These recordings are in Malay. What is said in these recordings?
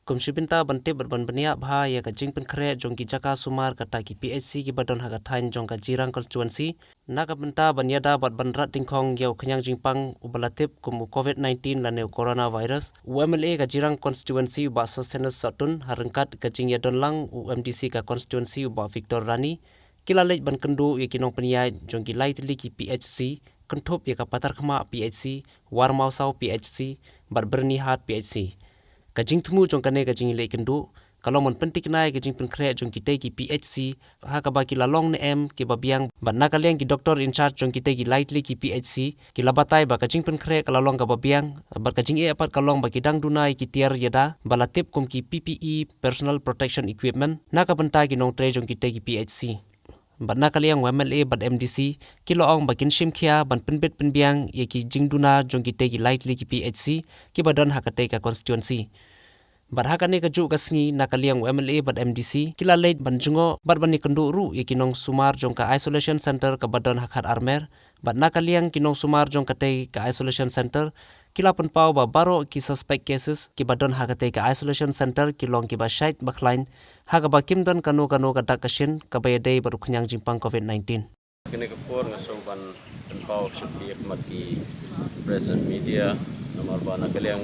Kumshibinta bante berban benia bha ya ka jingpen kre jong ki jaka sumar kata ki PHC ki badon haga thain jong ka jirang constituency na ka benta banyada bat banrat dingkhong yau khanyang jingpang ubalatip kumu COVID-19 lane coronavirus UMLA ka jirang constituency ba sostenes satun harengkat ka jing yadon lang UMDC ka constituency ba Victor Rani kilalej ban kendu ya kinong penia jong ki laitli ki PHC kenthop ya ka patar khma PHC warmau sau PHC bat bernihat PHC kajing tumu jong kane kajing le kendu kalau mon pentik nai kajing pen kre jong kite ki PHC ha ka ba ki lalong ne em ki babiang banna kaliang ki doctor in charge jong kite ki lightly ki PHC ki labatai ba kajing pen kre kalalong ka babiang bar kajing e apat kalong ba ki dang dunai ki tiar yada balatip kum ki PPE personal protection equipment na ka bentai ki nong tre jong kite ki PHC banna kaliang WMLA bad MDC kilo ong bakin shimkhia ban penbet penbiang ye ki jingduna jong kite ki lightly ki PHC ki badon hakate ka constituency barhakane ka ju kasngi nakaliang WMLA bad MDC kila late banjungo bar bani kendu ru ye kinong sumar jong ka isolation center ka badon hakhat armer bat nakaliang kinong sumar jong kate ka isolation center kila penpau ba baro ki suspect cases ki badon hakate ka isolation center kilong ki ba shait bakhlain haga ba kimdon kanu ka dakashin ka bayade baru khnyang jimpang COVID-19 kini kapur ngasoban penpau sepi mat ki present media nomor bana kaliang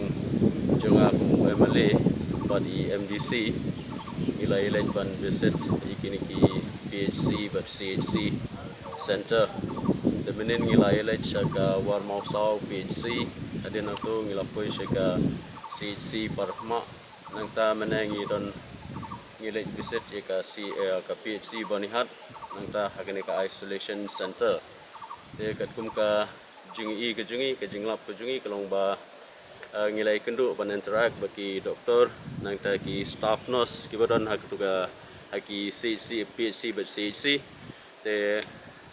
jonga ku MLA badi MDC ilai ban visit ikini ki PHC but CHC center demenin ilai shaga warmau sau PHC adena tu ngilapoi shaga CHC parma nangta menangi don ngilai visit ka ka PHC banihat nangta hakene ka isolation center de katkum ka jingi ka jinglap ka jingi kalong ba ngilai kendu ban interact bagi doktor nang ta ki staff nurse ki badon hak tu ka haki CHC PHC but CHC te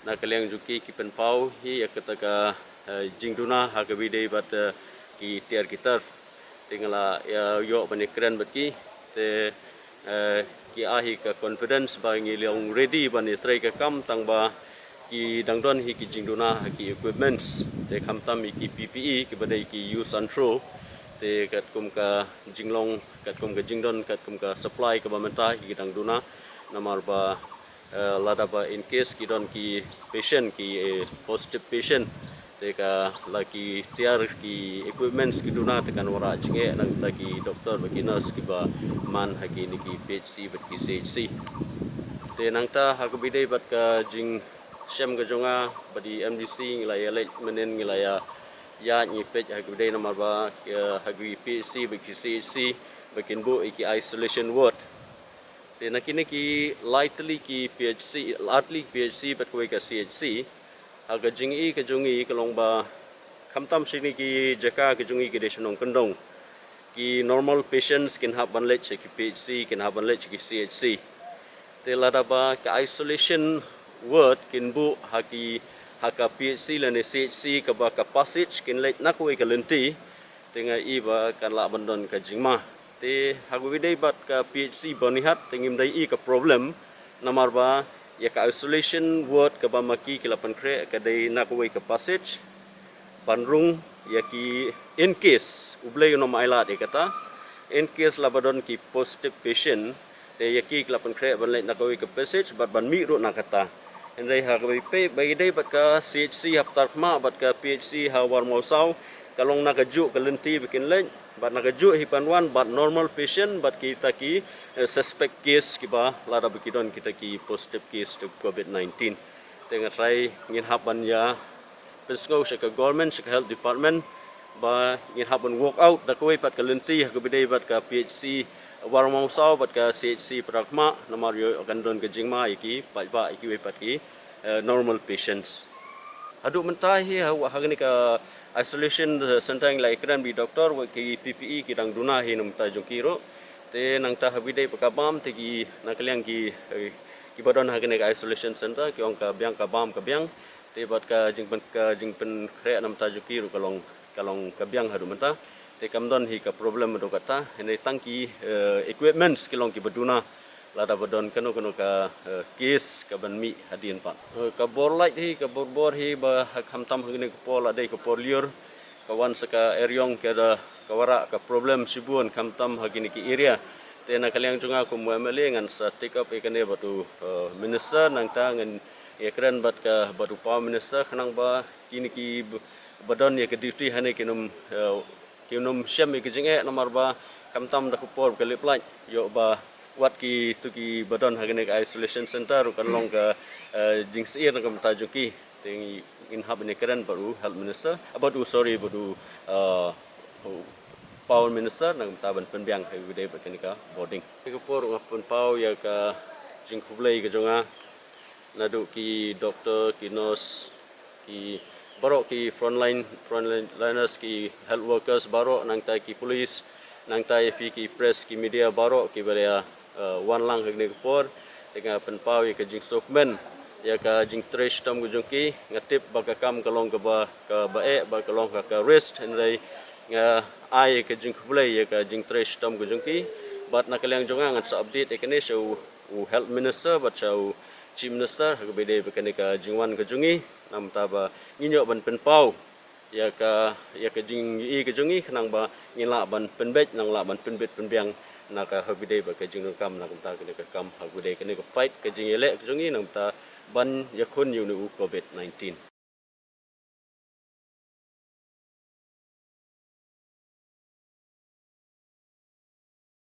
na kaliang juki ki penpau hi yakata jingduna hak bidei bat ki tiar kitar tingala ya yo ban keren baki te ki ahi ka confidence ba ngiliong ready ban try ka kam tang ba ki dangdon hi ki jingduna ki equipments te khamtam ki PPE ki badai ki use and throw te katkum ka jinglong katkum ka jingdon katkum ka supply ka bamenta ki dangduna namar ba lada ba in case ki don ki patient ki positive patient te ka laki tiar ki equipments ki duna tekan wara jinge nang lagi doktor bagi nurse ki ba man haki ni ki PHC bat ki CHC te nangta hakbidai bat ka jing Syam gajonga badi MDC ngilaya lek menen ngilaya ya nyipet hagudai nomor ba hagui PHC bagi CHC bakin bu iki isolation ward te nakini ki lightly ki PHC bat koi ka CHC haga jingi ka jungi kalong ba khamtam sini ki jaka ka jungi ki desunong kendong ki normal patients can have ban lech ki PHC can have ban lech ki CHC te lada ba ka isolation word kinbu haki haka PHC lane CHC ka ba ka passage kin lek nakwe ka lenti tenga iba kan la bandon ka jingma te hagwidei bat ka PHC banihat tengim dai ka problem namar ba ya ka isolation word ka ba maki kilapan kre ka dai nakwe ka passage banrung ya ki in case ublay no maila de kata in case labadon ki positive patient te yaki kilapan kre ban lek nakwe ka passage bat ban mi ro nakata Andai hagawi pe bagi dai bat ka CHC haftar khma bat ka PHC hawar mausau kalong nagajuk kelenti bikin lain bat nagajuk hipanwan bat normal patient bat kita ki suspect case ki ba lada bikidon kita ki positive case to COVID-19 tengah try ngin haban ya pesngau ka government ka health department ba ngin haban walk out da koi bat kelenti hagawi dai bat ka PHC warmau sau bat ka CHC prakma nomor yo gandon ke jingma iki pa iki we pat ki normal patients adu mentai hi hagni ka isolation center like kran bi doktor wa ki PPE ki dang duna hi num ta jongkiro te nang ta habidai pakabam te ki nakaliang ki badon hagni ka isolation center ki ong ka biang ka bam ka biang te bat ka jingpen kre nam ta jongkiro kalong ka biang hadu menta te kamdon hi ka problem do kata hene tangki equipments kilong ki baduna lada badon kanu ka case ka banmi hadin pa ka bor light hi ka bor hi ba hamtam hgne ko pola dei ko porlior kawan saka eryong ke da kawara ka problem sibuan kamtam hagini ki area tena kaliang junga ku MLA ngan sa take up ikane batu minister nang ta ngan ekran bat ka batu power minister khanang ba kini ki badon ya ke duty hane kinum syam ke jinge nomor ba kamtam da ku por ke leplan yo ba wat ki tu ki badon hagini ka isolation center kan long ka jingsir ngam ta juki ting in hab ni keren baru health minister batu power minister nang taban penbiang ke gede berkenika boarding ke por ngapun pau ya ka jing kublai ke jonga nadu ki doktor ki nurse ki barok ki frontliners ki health workers barok nang tai ki police nang tai ki press ki media barok ki beria wan lang ke por dengan penpau ya ke jing sokmen ya ka jing trash tam gujungki ngatip bagakam kalong ke bae ba kalong ka rest henrai nga ai ke jing kulai ya ka jing trash tam gujungki bat na kaliang jonga ngat sa update ekene show health minister bat show chief minister ha bede bekane ka jingwan gujungi nam ta ba nginyo ban penpau ya ka jing ke jungi nang ba ngila ban penbet nang la ban penbet penbiang na ka ha bede ba ka jing kam na ta ke kam ha bede kene ka fight ke jing ele ke jungi nam ta ban yakun yu nu COVID-19